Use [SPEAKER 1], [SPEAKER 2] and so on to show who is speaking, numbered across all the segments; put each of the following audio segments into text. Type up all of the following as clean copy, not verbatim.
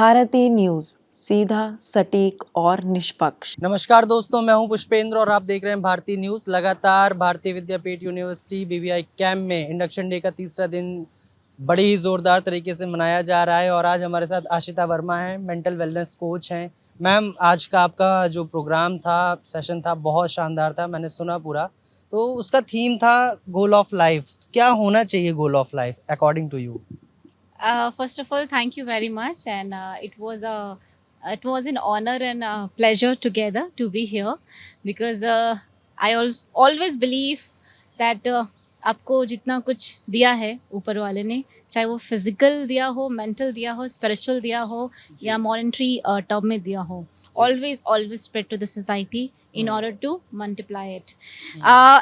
[SPEAKER 1] Bharti news, सीधा, सटीक और निष्पक्ष।
[SPEAKER 2] नमस्कार दोस्तों, मैं हूं पुष्पेंद्र और आप देख रहे हैं भारती न्यूज़। लगातार भारतीय विद्यापीठ यूनिवर्सिटी बीवीआई कैंप में इंडक्शन डे का तीसरा दिन बड़ी ही ज़ोरदार तरीके से मनाया जा रहा है और आज हमारे साथ आशिता वर्मा हैं, मेंटल वेलनेस कोच हैं। मैम, आज का आपका जो प्रोग्राम था, सेशन था, बहुत शानदार था, मैंने सुना पूरा। तो उसका थीम था गोल ऑफ लाइफ। क्या होना चाहिए goal of life according to you?
[SPEAKER 3] First of all, thank you very much, and it was an honor and a pleasure together to be here because always believe that आपको जितना कुछ दिया है ऊपर वाले ने, चाहे वो फिजिकल दिया हो, मेंटल दिया हो, स्पिरिचुअल दिया हो या मॉनेटरी टर्म में दिया हो, always spread to the society in order to multiply it.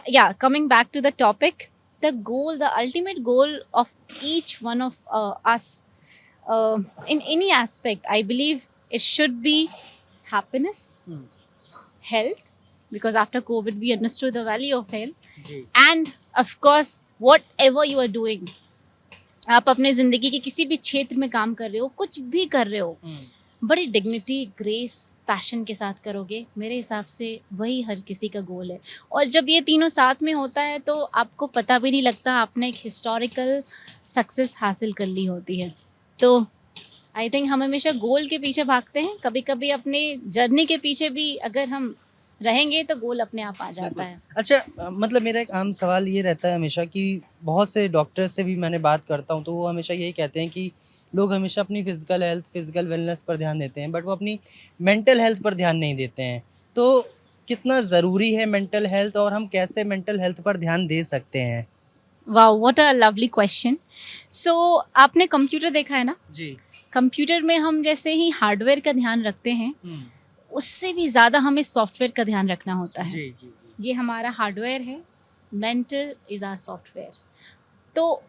[SPEAKER 3] Yeah, coming back to the topic, the goal, the ultimate goal of each one of us in any aspect, I believe it should be happiness, health, because after COVID we understood the value of health, and of course whatever you are doing, आप अपने ज़िंदगी के किसी भी क्षेत्र में काम कर रहे हो, कुछ भी कर रहे हो, बड़ी डिग्निटी, ग्रेस, पैशन के साथ करोगे, मेरे हिसाब से वही हर किसी का गोल है। और जब ये तीनों साथ में होता है तो आपको पता भी नहीं लगता आपने एक हिस्टोरिकल सक्सेस हासिल कर ली होती है। तो आई थिंक हम हमेशा गोल के पीछे भागते हैं, कभी कभी अपने जर्नी के पीछे भी अगर हम रहेंगे तो गोल अपने आप आ जाता है।
[SPEAKER 2] अच्छा, मतलब मेरा एक आम सवाल ये रहता है हमेशा कि बहुत से डॉक्टर से भी मैंने बात करता हूँ तो वो हमेशा यही कहते हैं कि लोग हमेशा अपनी फिजिकल हेल्थ, फिजिकल वेलनेस पर ध्यान देते हैं, बट वो अपनी मेंटल हेल्थ पर ध्यान नहीं देते हैं। तो कितना ज़रूरी है मेंटल हेल्थ और हम कैसे मेंटल हेल्थ पर ध्यान दे सकते हैं?
[SPEAKER 3] Wow, what a lovely question. So आपने कंप्यूटर देखा है ना?
[SPEAKER 2] जी।
[SPEAKER 3] कंप्यूटर में हम जैसे ही हार्डवेयर का ध्यान रखते हैं, उससे भी ज़्यादा हमें सॉफ्टवेयर का ध्यान रखना होता है।
[SPEAKER 2] जी।
[SPEAKER 3] ये हमारा हार्डवेयर है, मेंटल इज़ आवर सॉफ्टवेयर। तो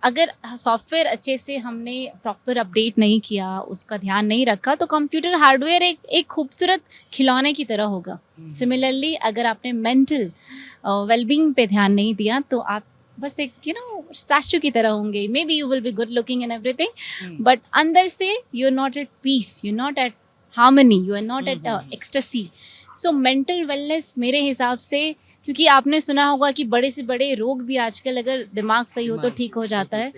[SPEAKER 3] अगर सॉफ्टवेयर अच्छे से हमने प्रॉपर अपडेट नहीं किया, उसका ध्यान नहीं रखा, तो कंप्यूटर हार्डवेयर एक खूबसूरत खिलौने की तरह होगा। सिमिलरली अगर आपने मेंटल वेलबींग पे ध्यान नहीं दिया तो आप बस एक स्टैचू की तरह होंगे। Maybe you will be good looking and everything, but अंदर से you are not at peace, you are not at harmony, you are not at ecstasy. So mental wellness मेरे हिसाब से, क्योंकि आपने सुना होगा कि बड़े से बड़े रोग भी आजकल अगर दिमाग सही हो तो ठीक हो जाता है।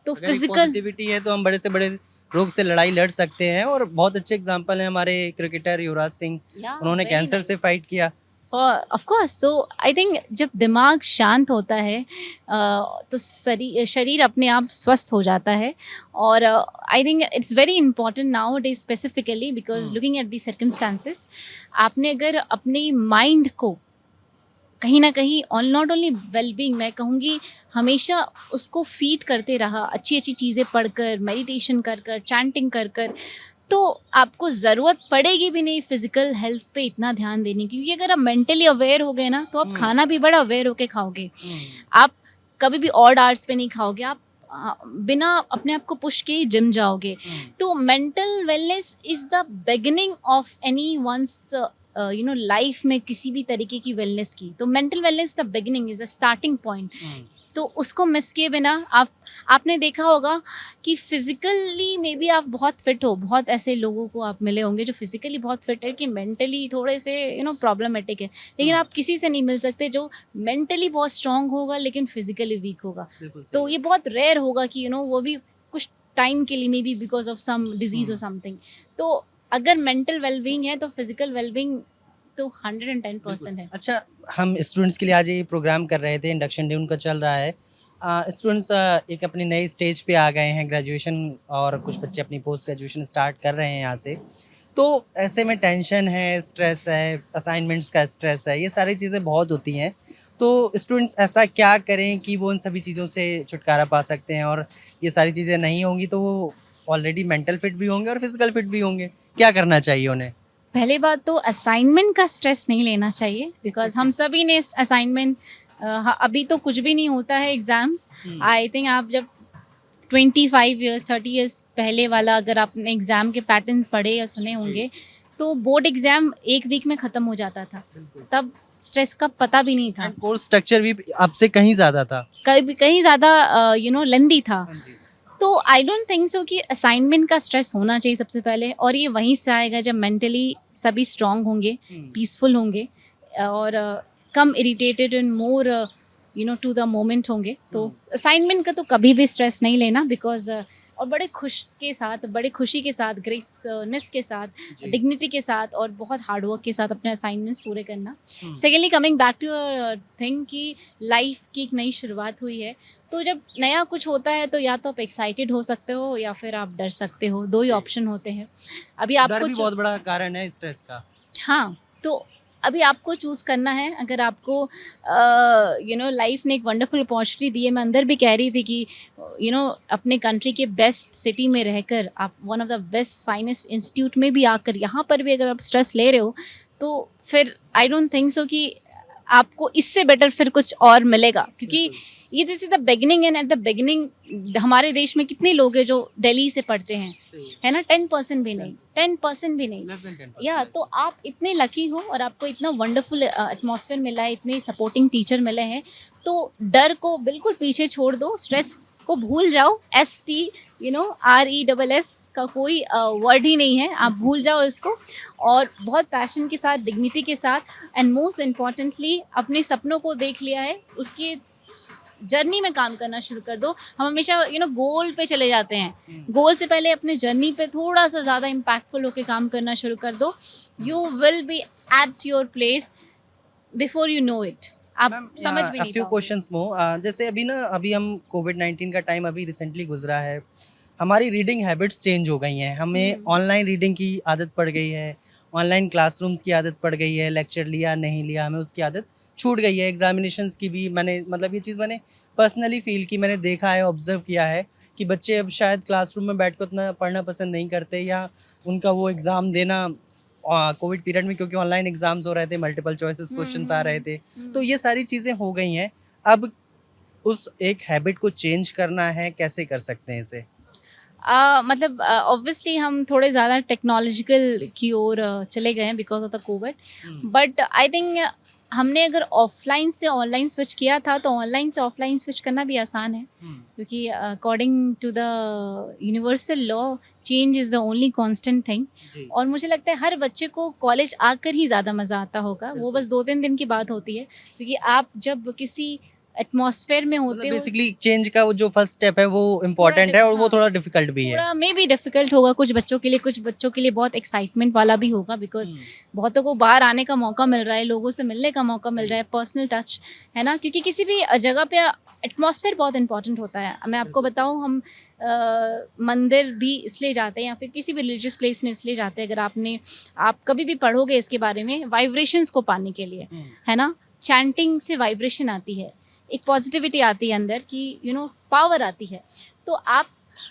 [SPEAKER 3] तो फिजिकल
[SPEAKER 2] पॉजिटिविटी है तो हम बड़े से बड़े रोग से लड़ाई लड़ सकते हैं और बहुत अच्छे एग्जांपल हैं हमारे क्रिकेटर युवराज सिंह, उन्होंने कैंसर से फाइट किया।
[SPEAKER 3] Of course. So I think जब दिमाग शांत होता है तो शरीर अपने आप स्वस्थ हो जाता है। और I think it's very important now day specifically because looking at the circumstances, आपने अगर अपने माइंड को कहीं ना कहीं नॉट ओनली वेलबींग, मैं कहूँगी हमेशा उसको फीड करते रहा, अच्छी अच्छी चीज़ें पढ़कर, मेडिटेशन कर कर, चैंटिंग कर कर, तो आपको ज़रूरत पड़ेगी भी नहीं फिजिकल हेल्थ पे इतना ध्यान देने की। क्योंकि अगर आप मेंटली अवेयर हो गए ना तो आप खाना भी बड़ा अवेयर होके खाओगे। आप कभी भी ऑड आवर्स पे नहीं खाओगे, आप बिना अपने आप को पुश के जिम जाओगे। तो mental wellness is the beginning of any one's life में किसी भी तरीके की वेलनेस की। तो mental wellness the beginning is the starting point. तो उसको मिस किए बिना आपने देखा होगा कि फिजिकली मे बी आप बहुत फिट हो, बहुत ऐसे लोगों को आप मिले होंगे जो फिजिकली बहुत फिट है कि मेंटली थोड़े से प्रॉब्लमेटिक है, लेकिन आप किसी से नहीं मिल सकते जो मेंटली बहुत स्ट्रांग होगा लेकिन फिजिकली वीक होगा। तो ये बहुत रेयर होगा कि वो भी कुछ टाइम के लिए, maybe because of some disease और समथिंग। तो अगर मेंटल वेलबींग है तो फिजिकल वेलबींग तो 110% है।
[SPEAKER 2] अच्छा, हम स्टूडेंट्स के लिए आज ये प्रोग्राम कर रहे थे, इंडक्शन डे उनका चल रहा है। स्टूडेंट्स एक अपनी नई स्टेज पे आ गए हैं, ग्रेजुएशन, और कुछ बच्चे अपनी पोस्ट ग्रेजुएशन स्टार्ट कर रहे हैं यहाँ से। तो ऐसे में टेंशन है, स्ट्रेस है, असाइनमेंट्स का स्ट्रेस है, ये सारी चीज़ें बहुत होती हैं। तो स्टूडेंट्स ऐसा क्या करें कि वो उन सभी चीज़ों से छुटकारा पा सकते हैं और ये सारी चीज़ें नहीं होंगी तो वो ऑलरेडी मेंटल फिट भी होंगे और फिजिकल फिट भी होंगे? क्या करना चाहिए उन्हें?
[SPEAKER 3] पहले बात तो असाइनमेंट का स्ट्रेस नहीं लेना चाहिए, बिकॉज हम सभी ने असाइनमेंट, अभी तो कुछ भी नहीं होता है एग्ज़ाम्स। आई थिंक आप जब 25 ईयर्स 30 ईयर्स पहले वाला अगर आपने एग्ज़ाम के पैटर्न पढ़े या सुने होंगे तो बोर्ड एग्ज़ाम 1 वीक में ख़त्म हो जाता था। तब स्ट्रेस का पता भी नहीं था,
[SPEAKER 2] कोर्स स्ट्रक्चर भी आपसे कहीं ज़्यादा था,
[SPEAKER 3] कहीं ज़्यादा लेंदी था। तो आई डोंट थिंक सो कि असाइनमेंट का स्ट्रेस होना चाहिए सबसे पहले, और ये वहीं से आएगा जब मेंटली सभी स्ट्रांग होंगे, पीसफुल होंगे और कम irritated and more to the moment होंगे. तो असाइनमेंट का तो कभी भी स्ट्रेस नहीं लेना, बिकॉज और बड़े बड़े खुशी के साथ, ग्रेसनेस के साथ, डिग्निटी के साथ और बहुत हार्डवर्क के साथ अपने असाइनमेंट्स पूरे करना. Secondly, coming back to thing कि लाइफ की एक नई शुरुआत हुई है, तो जब नया कुछ होता है तो या तो आप एक्साइटेड हो सकते हो या फिर आप डर सकते हो. दो ही ऑप्शन होते हैं. अभी
[SPEAKER 2] डर
[SPEAKER 3] आपको
[SPEAKER 2] भी बहुत बड़ा कारण है स्ट्रेस का.
[SPEAKER 3] हाँ, तो अभी आपको चूज़ करना है. अगर आपको लाइफ ने एक वंडरफुल अपॉर्चुनिटी दी है. मैं अंदर भी कह रही थी कि अपने कंट्री के बेस्ट सिटी में रहकर आप one of the best finest institute में भी आकर यहाँ पर भी अगर आप स्ट्रेस ले रहे हो, तो फिर आई डोंट थिंक सो कि आपको इससे बेटर फिर कुछ और मिलेगा. क्योंकि ये this is the beginning, and at the beginning हमारे देश में कितने लोग हैं जो दिल्ली से पढ़ते हैं, है ना? 10% भी नहीं, 10% भी नहीं.
[SPEAKER 2] Less than 10%.
[SPEAKER 3] या तो आप इतने लकी हो और आपको इतना वंडरफुल एटमॉस्फेयर मिला है, इतने सपोर्टिंग टीचर मिले हैं. तो डर को बिल्कुल पीछे छोड़ दो, स्ट्रेस को भूल जाओ. STRESS का कोई वर्ड ही नहीं है. आप भूल जाओ इसको और बहुत पैशन के साथ, डिग्निटी के साथ, एंड मोस्ट इम्पॉर्टेंटली अपने सपनों को देख लिया है, उसकी जर्नी में काम करना शुरू कर दो. हम हमेशा गोल पे चले जाते हैं. गोल से पहले अपने जर्नी पे थोड़ा सा ज़्यादा इम्पैक्टफुल होकर काम करना शुरू कर दो. You will B at your place before you know it. आप समझ भी नहीं
[SPEAKER 2] फ्यू
[SPEAKER 3] पाओगे.
[SPEAKER 2] क्वेश्चंस मोर. जैसे अभी हम कोविड-19 का टाइम अभी रिसेंटली गुजरा है. हमारी रीडिंग हैबिट्स चेंज हो गई हैं. हमें ऑनलाइन रीडिंग की आदत पड़ गई है, ऑनलाइन क्लासरूम्स की आदत पड़ गई है. लेक्चर लिया नहीं लिया, हमें उसकी आदत छूट गई है. एग्जामिनेशंस की भी ये चीज़ मैंने पर्सनली फील की, मैंने देखा है, ऑब्जर्व किया है कि बच्चे अब शायद क्लासरूम में बैठ कर उतना पढ़ना पसंद नहीं करते, या उनका वो एग्ज़ाम देना कोविड पीरियड में, क्योंकि ऑनलाइन एग्जाम्स हो रहे थे, मल्टीपल चॉइसेस क्वेश्चंस आ रहे थे, तो ये सारी चीज़ें हो गई हैं. अब उस एक हैबिट को चेंज करना है, कैसे कर सकते हैं इसे?
[SPEAKER 3] मतलब ऑब्वियसली हम थोड़े ज़्यादा टेक्नोलॉजिकल की ओर चले गए हैं because of the Covid. But I think हमने अगर ऑफलाइन से ऑनलाइन स्विच किया था, तो ऑनलाइन से ऑफलाइन स्विच करना भी आसान है. क्योंकि according to the universal law, change is the only constant thing. और मुझे लगता है हर बच्चे को कॉलेज आकर ही ज़्यादा मज़ा आता होगा. वो बस 2-3 दिन की बात होती है, क्योंकि आप जब किसी एटमॉस्फेयर में होते हो,
[SPEAKER 2] बेसिकली चेंज का वो जो फर्स्ट स्टेप है वो इम्पोर्टेंट है, और वो थोड़ा डिफिकल्ट भी है.
[SPEAKER 3] थोड़ा मे बी डिफिकल्ट होगा कुछ बच्चों के लिए, कुछ बच्चों के लिए बहुत एक्साइटमेंट वाला भी होगा. बिकॉज बहुतों को बाहर आने का मौका मिल रहा है, लोगों से मिलने का मौका मिल रहा है, पर्सनल टच, है ना? क्योंकि किसी भी जगह पे एटमॉस्फेयर बहुत इंपॉर्टेंट होता है. मैं आपको बताऊं, हम मंदिर भी इसलिए जाते हैं या फिर किसी भी रिलीजियस प्लेस में इसलिए जाते हैं, अगर आप कभी भी पढ़ोगे इसके बारे में, वाइब्रेशंस को पाने के लिए, है ना? चैंटिंग से वाइब्रेशन आती है, एक पॉजिटिविटी आती है अंदर की, पावर आती है. तो आप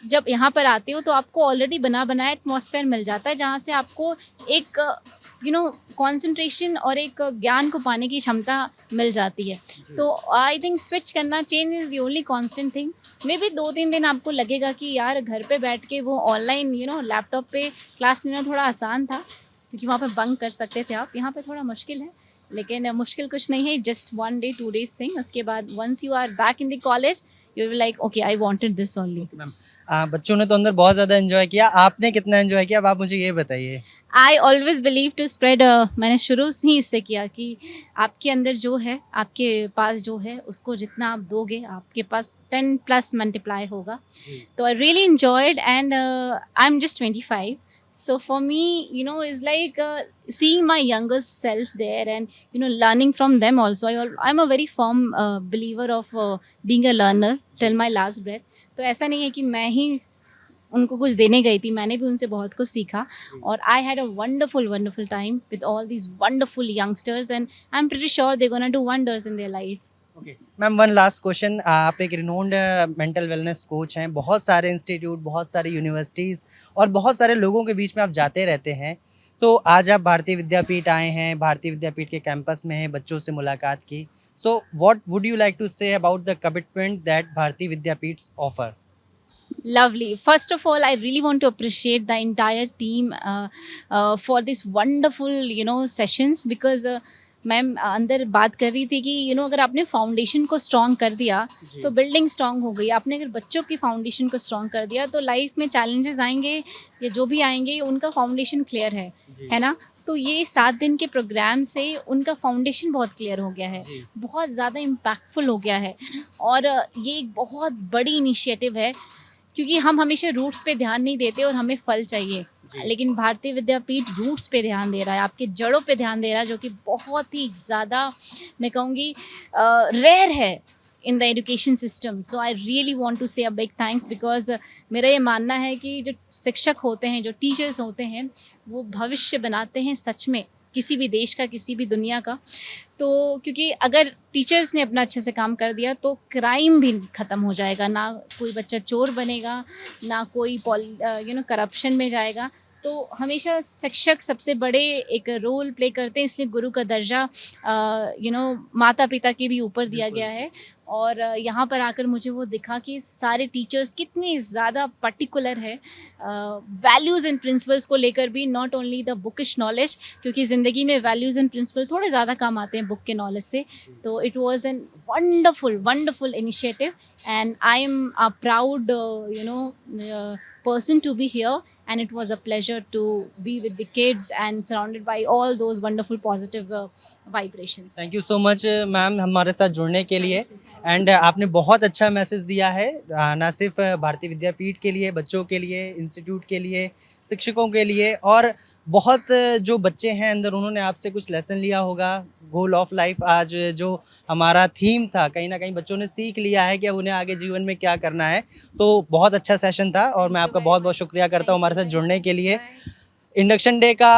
[SPEAKER 3] जब यहाँ पर आते हो तो आपको ऑलरेडी बना बनाया एटमॉस्फेयर मिल जाता है, जहाँ से आपको एक कंसंट्रेशन और एक ज्ञान को पाने की क्षमता मिल जाती है. तो आई थिंक स्विच करना, change is the only constant thing. May be 2-3 दिन आपको लगेगा कि यार घर पे बैठ के वो ऑनलाइन लैपटॉप पे क्लास लेना थोड़ा आसान था, क्योंकि वहाँ पर बंक कर सकते थे आप. यहाँ पर थोड़ा मुश्किल है, लेकिन मुश्किल कुछ नहीं है. Just 1 day 2 days thing. उसके बाद once you are back in the college, you will like okay, I wanted this only.
[SPEAKER 2] बच्चों ने तो अंदर बहुत ज़्यादा एंजॉय किया. आपने कितना एंजॉय किया, अब आप मुझे ये बताइए.
[SPEAKER 3] I always believe to spread. मैंने शुरू से ही इससे किया कि आपके अंदर जो है, आपके पास जो है, उसको जितना आप दोगे, आपके पास 10+ मल्टीप्लाई होगा. तो I really enjoyed, and I am just 25. So for me, is like seeing my younger self there, and learning from them also. I'm a very firm believer of being a learner till my last breath. तो ऐसा नहीं है कि मैं ही उनको कुछ देने गई थी, मैंने भी उनसे बहुत कुछ सीखा. और I had a wonderful time with all these wonderful youngsters, and I'm pretty sure they're gonna do wonders in their life.
[SPEAKER 2] Okay ma'am, one last question. आप एक रिनोन्ड मेंटल वेलनेस कोच हैं. बहुत सारे इंस्टीट्यूट, बहुत सारी universities और बहुत सारे लोगों के बीच में आप जाते रहते हैं. तो आज आप भारतीय विद्यापीठ आए हैं, भारतीय विद्यापीठ के कैंपस में हैं, बच्चों से मुलाकात की. So what would you like to say about the commitment that Bharati Vidyapeeth offer?
[SPEAKER 3] Lovely. First of all, I really want to appreciate the entire team for these wonderful, sessions, because ma'am अंदर बात कर रही थी कि अगर आपने फाउंडेशन को strong कर दिया तो बिल्डिंग स्ट्रॉन्ग हो गई। आपने अगर बच्चों की फाउंडेशन को स्ट्रॉन्ग कर दिया तो लाइफ में चैलेंजेस आएंगे या जो भी आएंगे उनका फाउंडेशन क्लियर है ना। तो ये 7 दिन के प्रोग्राम से उनका फाउंडेशन बहुत क्लियर हो गया है, बहुत ज़्यादा इम्पैक्टफुल हो गया है। और ये एक बहुत बड़ी इनिशिएटिव है, क्योंकि हम हमेशा रूट्स पे ध्यान नहीं देते और हमें फल चाहिए, लेकिन भारतीय विद्यापीठ रूट्स पे ध्यान दे रहा है, आपके जड़ों पे ध्यान दे रहा है, जो कि बहुत ही ज़्यादा मैं कहूँगी रेयर है in the education system. So I really want to say a big thanks, because मेरा ये मानना है कि जो शिक्षक होते हैं, जो टीचर्स होते हैं, वो भविष्य बनाते हैं सच में किसी भी देश का, किसी भी दुनिया का। तो क्योंकि अगर टीचर्स ने अपना अच्छे से काम कर दिया तो क्राइम भी ख़त्म हो जाएगा, ना कोई बच्चा चोर बनेगा, ना कोई करप्शन में जाएगा। तो हमेशा शिक्षक सबसे बड़े एक रोल प्ले करते हैं, इसलिए गुरु का दर्जा माता पिता के भी ऊपर दिया गया है। और यहाँ पर आकर मुझे वो दिखा कि सारे टीचर्स कितने ज़्यादा पर्टिकुलर है वैल्यूज़ एंड प्रिंसिपल्स को लेकर भी, not only the bookish knowledge, क्योंकि ज़िंदगी में वैल्यूज़ एंड प्रिंसिपल थोड़े ज़्यादा काम आते हैं बुक के नॉलेज से। तो it was an wonderful initiative and I am a proud person to be here, and it was a pleasure to be with the kids and surrounded by all those wonderful positive vibrations.
[SPEAKER 2] Thank you so much ma'am हमारे साथ जुड़ने के लिए। And आपने बहुत अच्छा message दिया है, ना सिर्फ भारतीय विद्यापीठ के लिए, बच्चों के लिए, इंस्टीट्यूट के लिए, शिक्षकों के लिए, और बहुत जो बच्चे हैं अंदर, उन्होंने आपसे कुछ लेसन लिया होगा। गोल ऑफ लाइफ आज जो हमारा थीम था, कहीं ना कहीं बच्चों ने सीख लिया है कि अब उन्हें आगे जीवन में क्या करना है। तो बहुत अच्छा सेशन था और मैं आपका बहुत बहुत शुक्रिया करता हूँ हमारे साथ जुड़ने के लिए। इंडक्शन डे का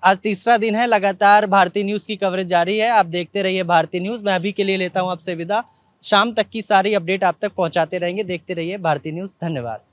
[SPEAKER 2] आज तीसरा दिन है, लगातार भारतीय न्यूज़ की कवरेज जारी है। आप देखते रहिए भारतीय न्यूज़। मैं अभी के लिए लेता हूँ आपसे विदा। शाम तक की सारी अपडेट आप तक पहुँचाते रहेंगे। देखते रहिए भारतीय न्यूज़। धन्यवाद।